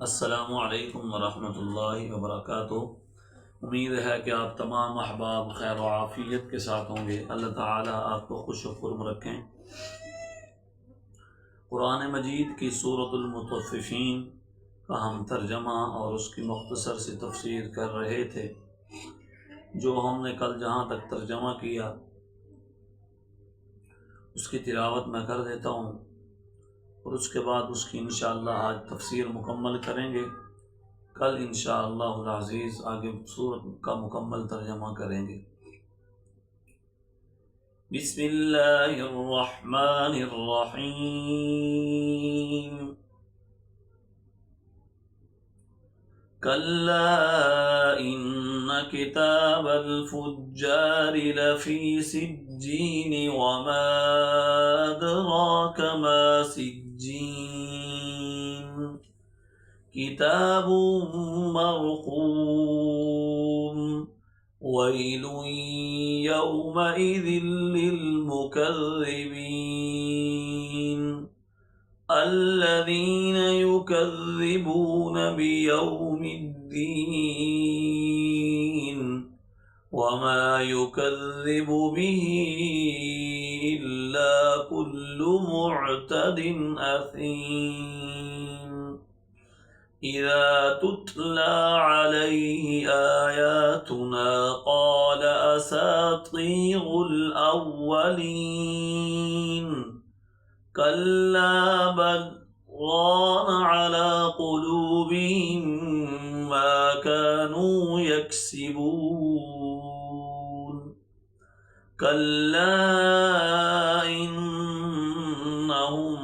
السلام علیکم ورحمۃ اللہ وبرکاتہ۔ امید ہے کہ آپ تمام احباب خیر و عافیت کے ساتھ ہوں گے۔ اللہ تعالی آپ کو خوش و خرم رکھیں۔ قرآن مجید کی سورۃ المطففین کا ہم ترجمہ اور اس کی مختصر سی تفسیر کر رہے تھے، جو ہم نے کل جہاں تک ترجمہ کیا اس کی تلاوت میں کر دیتا ہوں، اور اس کے بعد اس کی انشاءاللہ آج تفسیر مکمل کریں گے۔ کل انشاءاللہ العزیز آگے سورت کا مکمل ترجمہ کریں گے۔ بسم اللہ الرحمن الرحیم۔ کلا ان کتاب الفجار لفی سجین وما ادراک ما سجین کتاب مرقوم ویل یومئذ للمکذبین الذین یکذبون بیوم الدین وما یکذب به الا کل معتد اثیم اذا تتلى عليه آیاتنا قال اساطیر الاولین كلا بل ران على قلوبهم ما كانوا يكسبون كلا إنهم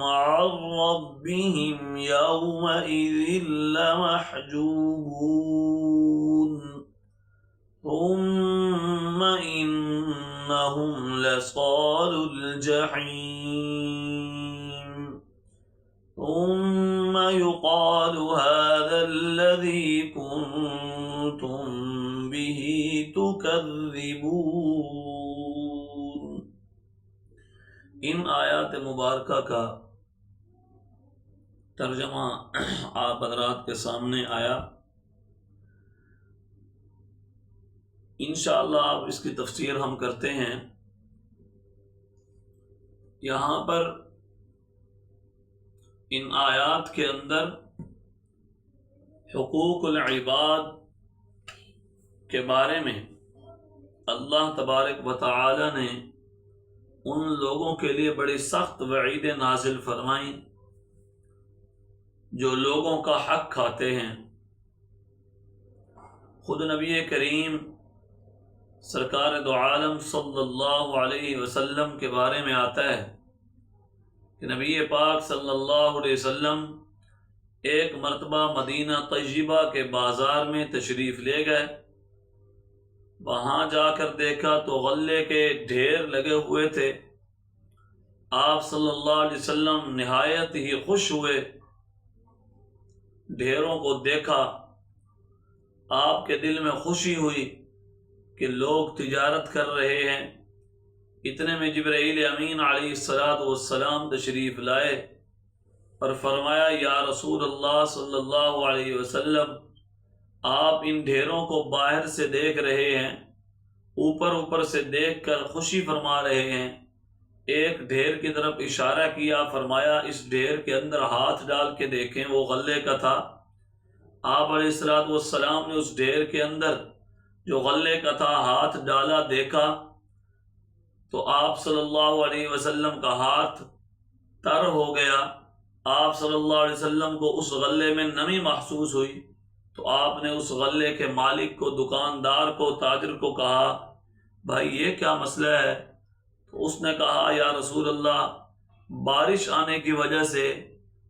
عن ربهم يومئذ لمحجوبون ثم إنهم لصالو الجحيم ثم يقال هذا الذي كنتم به تكذبون۔ ان آیات مبارکہ کا ترجمہ آپ حضرات کے سامنے آیا۔ انشاءاللہ اب اس کی تفسیر ہم کرتے ہیں۔ یہاں پر ان آیات کے اندر حقوق العباد کے بارے میں اللہ تبارک و تعالی نے ان لوگوں کے لیے بڑی سخت وعیدیں نازل فرمائیں جو لوگوں کا حق کھاتے ہیں۔ خود نبی کریم سرکار دو عالم صلی اللہ علیہ وسلم کے بارے میں آتا ہے کہ نبی پاک صلی اللہ علیہ وسلم ایک مرتبہ مدینہ طیبہ کے بازار میں تشریف لے گئے۔ وہاں جا کر دیکھا تو غلے کے ڈھیر لگے ہوئے تھے۔ آپ صلی اللہ علیہ وسلم نہایت ہی خوش ہوئے، ڈھیروں کو دیکھا، آپ کے دل میں خوشی ہوئی کہ لوگ تجارت کر رہے ہیں۔ اتنے میں جبرائیل امین علیہ السلام تشریف لائے اور فرمایا، یا رسول اللہ صلی اللہ علیہ وسلم، آپ ان ڈھیروں کو باہر سے دیکھ رہے ہیں، اوپر سے دیکھ کر خوشی فرما رہے ہیں۔ ایک ڈھیر کی طرف اشارہ کیا، فرمایا اس ڈھیر کے اندر ہاتھ ڈال کے دیکھیں، وہ غلے کا تھا۔ آپ علیہ السلام نے اس ڈھیر کے اندر جو غلے کا تھا ہاتھ ڈالا، دیکھا تو آپ صلی اللہ علیہ وسلم کا ہاتھ تر ہو گیا۔ آپ صلی اللہ علیہ وسلم کو اس غلے میں نمی محسوس ہوئی، تو آپ نے اس غلے کے مالک کو، دکاندار کو، تاجر کو کہا، بھائی یہ کیا مسئلہ ہے؟ تو اس نے کہا، یا رسول اللہ، بارش آنے کی وجہ سے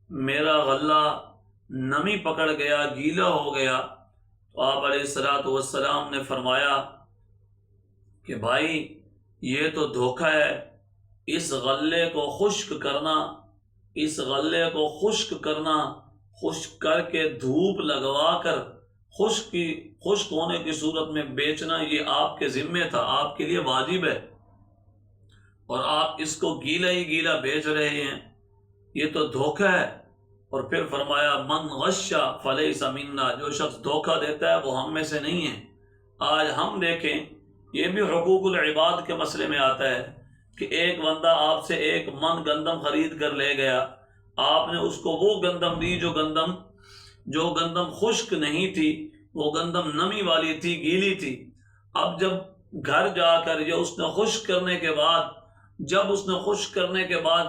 میرا غلہ نمی پکڑ گیا، گیلا ہو گیا۔ تو آپ علیہ السلام نے فرمایا کہ بھائی یہ تو دھوکہ ہے، اس غلے کو خشک کرنا، خشک کر کے دھوپ لگوا کر خشک ہونے کی صورت میں بیچنا، یہ آپ کے ذمے تھا، آپ کے لیے واجب ہے، اور آپ اس کو گیلا ہی گیلا بیچ رہے ہیں، یہ تو دھوکہ ہے۔ اور پھر فرمایا من غش فلیس منا، جو شخص دھوکہ دیتا ہے وہ ہم میں سے نہیں ہے۔ آج ہم دیکھیں، یہ بھی حقوق العباد کے مسئلے میں آتا ہے کہ ایک بندہ آپ سے 1 من گندم خرید کر لے گیا، آپ نے اس کو وہ گندم دی جو گندم خشک نہیں تھی، وہ گندم نمی والی تھی، گیلی تھی۔ اب جب گھر جا کر اس نے خشک کرنے کے بعد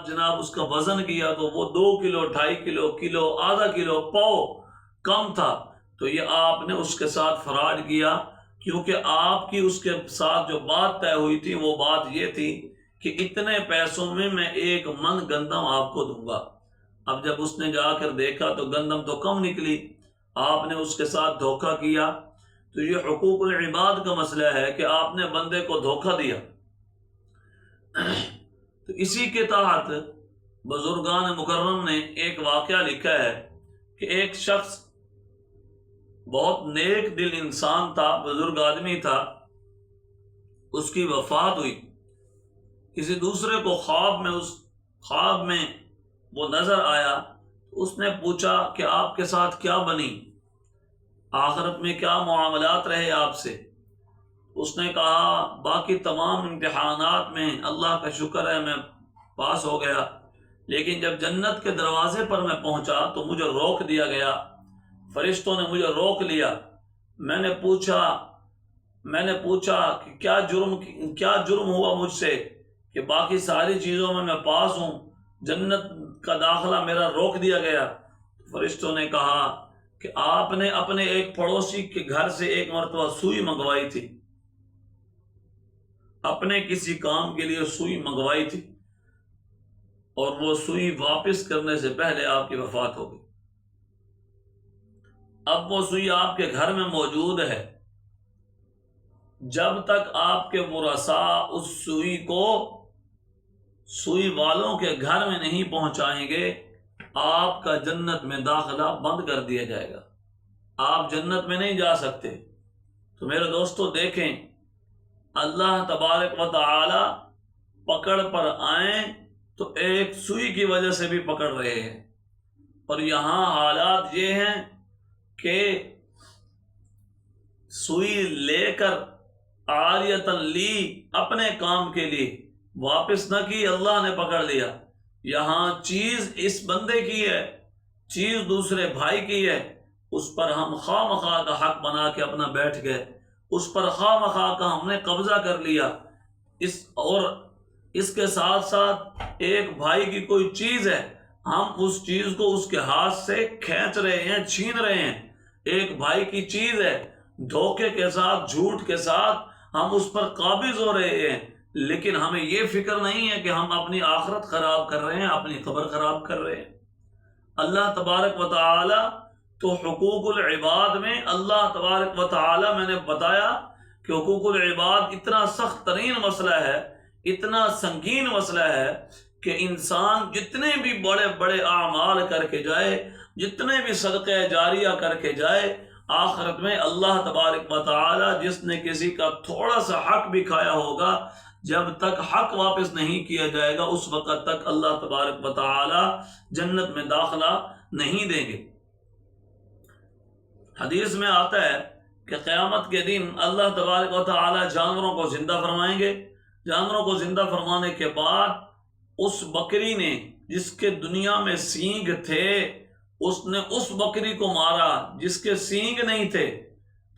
جناب اس کا وزن کیا تو وہ 2 کلو، 2.5 کلو، آدھا کلو، پاؤ کم تھا، تو یہ آپ نے اس کے ساتھ فراڈ کیا، کیونکہ آپ کی اس کے ساتھ جو بات طے ہوئی تھی وہ بات یہ تھی کہ اتنے پیسوں میں 1 من گندم آپ کو دوں گا۔ اب جب اس نے جا کر دیکھا تو گندم تو کم نکلی، آپ نے اس کے ساتھ دھوکہ کیا۔ تو یہ حقوق العباد کا مسئلہ ہے کہ آپ نے بندے کو دھوکہ دیا۔ تو اسی کے تحت بزرگان مکرم نے ایک واقعہ لکھا ہے کہ ایک شخص بہت نیک دل انسان تھا، بزرگ آدمی تھا، اس کی وفات ہوئی، کسی دوسرے کو خواب میں وہ نظر آیا، اس نے پوچھا کہ آپ کے ساتھ کیا بنی، آخرت میں کیا معاملات رہے آپ سے؟ اس نے کہا باقی تمام امتحانات میں اللہ کا شکر ہے میں پاس ہو گیا، لیکن جب جنت کے دروازے پر میں پہنچا تو مجھے روک دیا گیا، فرشتوں نے مجھے روک لیا۔ میں نے پوچھا کہ کیا جرم ہوا مجھ سے کہ باقی ساری چیزوں میں پاس ہوں، جنت کا داخلہ میرا روک دیا گیا؟ فرشتوں نے کہا کہ آپ نے اپنے ایک پڑوسی کے گھر سے ایک مرتبہ سوئی منگوائی تھی، اپنے کسی کام کے لیے سوئی منگوائی تھی، اور وہ سوئی واپس کرنے سے پہلے آپ کی وفات ہو گئی۔ اب وہ سوئی آپ کے گھر میں موجود ہے، جب تک آپ کے ورثاء اس سوئی کو سوئی والوں کے گھر میں نہیں پہنچائیں گے، آپ کا جنت میں داخلہ بند کر دیا جائے گا، آپ جنت میں نہیں جا سکتے۔ تو میرے دوستو دیکھیں، اللہ تبارک و تعالی پکڑ پر آئیں تو ایک سوئی کی وجہ سے بھی پکڑ رہے ہیں، اور یہاں حالات یہ ہیں کہ سوئی لے کر عاریتن لی، اپنے کام کے لیے واپس نہ کی، اللہ نے پکڑ لیا۔ یہاں چیز اس بندے کی ہے، چیز دوسرے بھائی کی ہے، اس پر ہم خواہ مخواہ کا حق بنا کے اپنا بیٹھ گئے، اس پر خواہ مخواہ کا ہم نے قبضہ کر لیا، اور اس کے ساتھ ساتھ ایک بھائی کی کوئی چیز ہے، ہم اس چیز کو اس کے ہاتھ سے کھینچ رہے ہیں، چھین رہے ہیں۔ ایک بھائی کی چیز ہے، دھوکے کے ساتھ، جھوٹ کے ساتھ ہم اس پر قابض ہو رہے ہیں، لیکن ہمیں یہ فکر نہیں ہے کہ ہم اپنی آخرت خراب کر رہے ہیں، اپنی قبر خراب کر رہے ہیں۔ اللہ تبارک و تعالی تو حقوق العباد میں اللہ تبارک و تعالی، میں نے بتایا کہ حقوق العباد اتنا سخت ترین مسئلہ ہے، اتنا سنگین مسئلہ ہے کہ انسان جتنے بھی بڑے بڑے اعمال کر کے جائے، جتنے بھی صدقہ جاریہ کر کے جائے، آخرت میں اللہ تبارک و تعالی جس نے کسی کا تھوڑا سا حق بھی کھایا ہوگا، جب تک حق واپس نہیں کیا جائے گا اس وقت تک اللہ تبارک و تعالی جنت میں داخلہ نہیں دیں گے۔ حدیث میں آتا ہے کہ قیامت کے دن اللہ تبارک و تعالی جانوروں کو زندہ فرمائیں گے، جانوروں کو زندہ فرمانے کے بعد اس بکری نے جس کے دنیا میں سینگ تھے، اس نے اس بکری کو مارا جس کے سینگ نہیں تھے،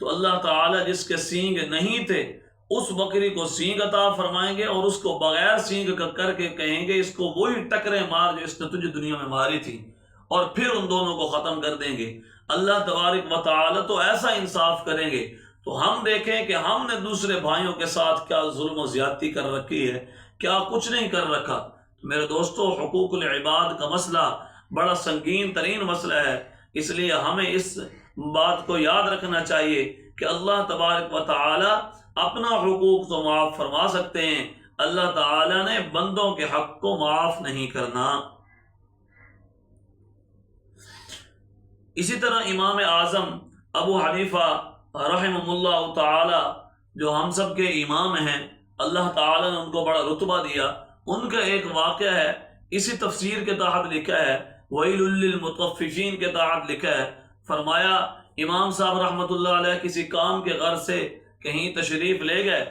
تو اللہ تعالی جس کے سینگ نہیں تھے اس بکری کو سینگ عطا فرمائیں گے، اور اس کو بغیر سینگ کا کر کے کہیں گے اس کو وہی ٹکریں مار جو اس نے تجھے دنیا میں ماری تھی، اور پھر ان دونوں کو ختم کر دیں گے۔ اللہ تبارک و تعالی تو ایسا انصاف کریں گے، تو ہم دیکھیں کہ ہم نے دوسرے بھائیوں کے ساتھ کیا ظلم و زیادتی کر رکھی ہے، کیا کچھ نہیں کر رکھا۔ میرے دوستو، حقوق العباد کا مسئلہ بڑا سنگین ترین مسئلہ ہے، اس لیے ہمیں اس بات کو یاد رکھنا چاہیے کہ اللہ تبارک و تعالی اپنا حقوق تو معاف فرما سکتے ہیں، اللہ تعالی نے بندوں کے حق کو معاف نہیں کرنا۔ اسی طرح امام اعظم ابو حنیفہ رحمہ اللہ تعالی جو ہم سب کے امام ہیں، اللہ تعالی نے ان کو بڑا رتبہ دیا، ان کا ایک واقعہ ہے، اسی تفسیر کے تحت لکھا ہے ویل للمطففین کے تحت لکھا ہے، فرمایا امام صاحب رحمۃ اللہ علیہ کسی کام کے غرض سے کہیں تشریف لے گئے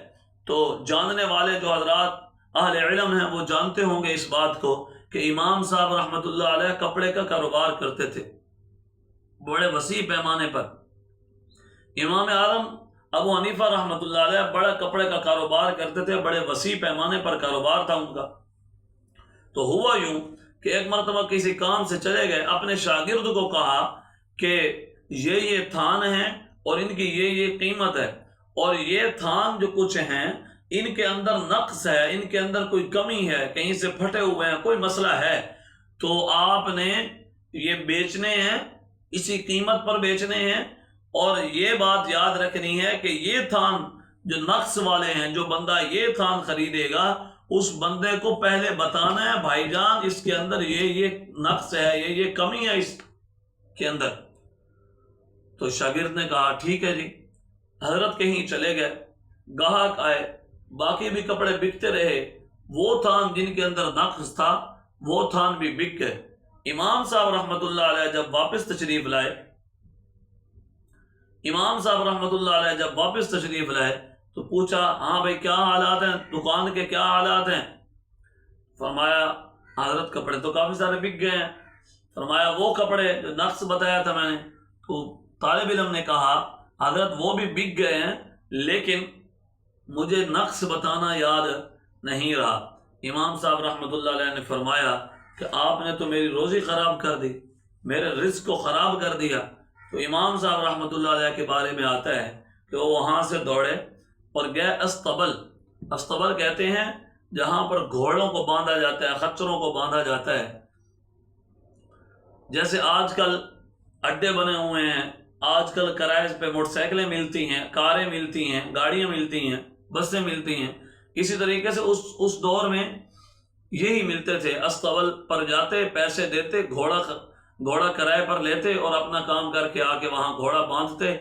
تو جاننے والے جو حضرات اہل علم ہیں وہ جانتے ہوں گے اس بات کو کہ امام صاحب رحمۃ اللہ علیہ کپڑے کا کاروبار کرتے تھے بڑے وسیع پیمانے پر۔ امام اعظم ابو حنیفہ رحمۃ اللہ علیہ بڑا کپڑے کا کاروبار کرتے تھے، بڑے وسیع پیمانے پر کاروبار تھا ان کا۔ تو ہوا یوں کہ ایک مرتبہ کسی کام سے چلے گئے، اپنے شاگرد کو کہا کہ یہ تھان ہیں اور ان کی یہ قیمت ہے، اور یہ تھان جو کچھ ہیں ان کے اندر نقص ہے، ان کے اندر کوئی کمی ہے، کہیں سے پھٹے ہوئے ہیں، کوئی مسئلہ ہے، تو آپ نے یہ بیچنے ہیں، اسی قیمت پر بیچنے ہیں، اور یہ بات یاد رکھنی ہے کہ یہ تھان جو نقص والے ہیں، جو بندہ یہ تھان خریدے گا اس بندے کو پہلے بتانا ہے بھائی جان اس کے اندر یہ نقص ہے، یہ کمی ہے اس کے اندر۔ تو شاگرد نے کہا ٹھیک ہے جی۔ حضرت کہیں چلے گئے، گاہک آئے، باقی بھی کپڑے بکتے رہے، وہ تھان جن کے اندر نقص تھا وہ تھان بھی بک گئے۔ امام صاحب رحمۃ اللہ علیہ جب واپس تشریف لائے تو پوچھا ہاں بھائی کیا حالات ہیں، دکان کے کیا حالات ہیں؟ فرمایا حضرت کپڑے تو کافی سارے بک گئے ہیں۔ فرمایا وہ کپڑے جو نقص بتایا تھا میں نے، تو طالب علم نے کہا حضرت وہ بھی بک گئے ہیں لیکن مجھے نقص بتانا یاد نہیں رہا۔ امام صاحب رحمۃ اللہ علیہ نے فرمایا کہ آپ نے تو میری روزی خراب کر دی، میرے رزق کو خراب کر دیا۔ تو امام صاحب رحمۃ اللہ علیہ کے بارے میں آتا ہے کہ وہ وہاں سے دوڑے اور گئے استبل کہتے ہیں جہاں پر گھوڑوں کو باندھا جاتا ہے، خچروں کو باندھا جاتا ہے۔ جیسے آج کل اڈے بنے ہوئے ہیں، آج کل کرائے پہ موٹر سائیکلیں ملتی ہیں، کاریں ملتی ہیں، گاڑیاں ملتی ہیں، بسیں ملتی ہیں، اسی طریقے سے اس دور میں یہی ملتے تھے۔ استبل پر جاتے، پیسے دیتے، گھوڑا کرائے پر لیتے اور اپنا کام کر کے آ کے وہاں گھوڑا باندھتے،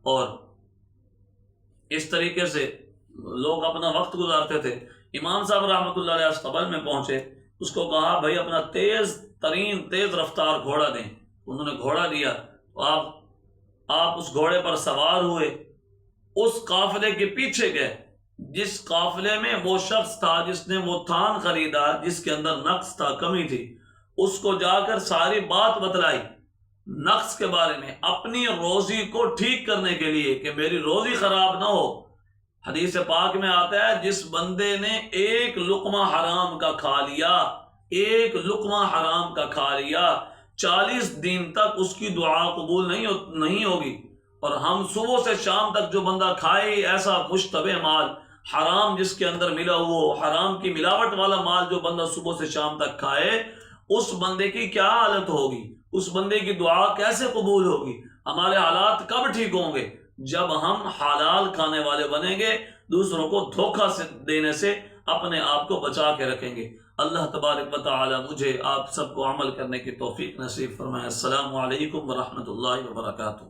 اور اس طریقے سے لوگ اپنا وقت گزارتے تھے۔ امام صاحب رحمۃ اللہ علیہ استبل میں پہنچے، اس کو کہا بھائی اپنا تیز رفتار گھوڑا دیں۔ انہوں نے گھوڑا دیا، تو آپ اس گھوڑے پر سوار ہوئے، اس قافلے کے پیچھے گئے جس قافلے میں وہ شخص تھا جس نے وہ تھان خریدا جس کے اندر نقص تھا، کمی تھی، اس کو جا کر ساری بات بتلائی نقص کے بارے میں، اپنی روزی کو ٹھیک کرنے کے لیے کہ میری روزی خراب نہ ہو۔ حدیث پاک میں آتا ہے جس بندے نے ایک لقمہ حرام کا کھا لیا 40 دن تک اس کی دعا قبول نہیں ہوگی۔ اور ہم صبح سے شام تک جو بندہ کھائے ایسا مشتبہ مال، حرام جس کے اندر ملا ہوا، حرام کی ملاوٹ والا مال جو بندہ صبح سے شام تک کھائے، اس بندے کی کیا حالت ہوگی، اس بندے کی دعا کیسے قبول ہوگی؟ ہمارے حالات کب ٹھیک ہوں گے؟ جب ہم حلال کھانے والے بنیں گے، دوسروں کو دھوکہ دینے سے اپنے آپ کو بچا کے رکھیں گے۔ اللہ تبارک و تعالی مجھے آپ سب کو عمل کرنے کی توفیق نصیب فرمائے۔ السلام علیکم ورحمۃ اللہ وبرکاتہ۔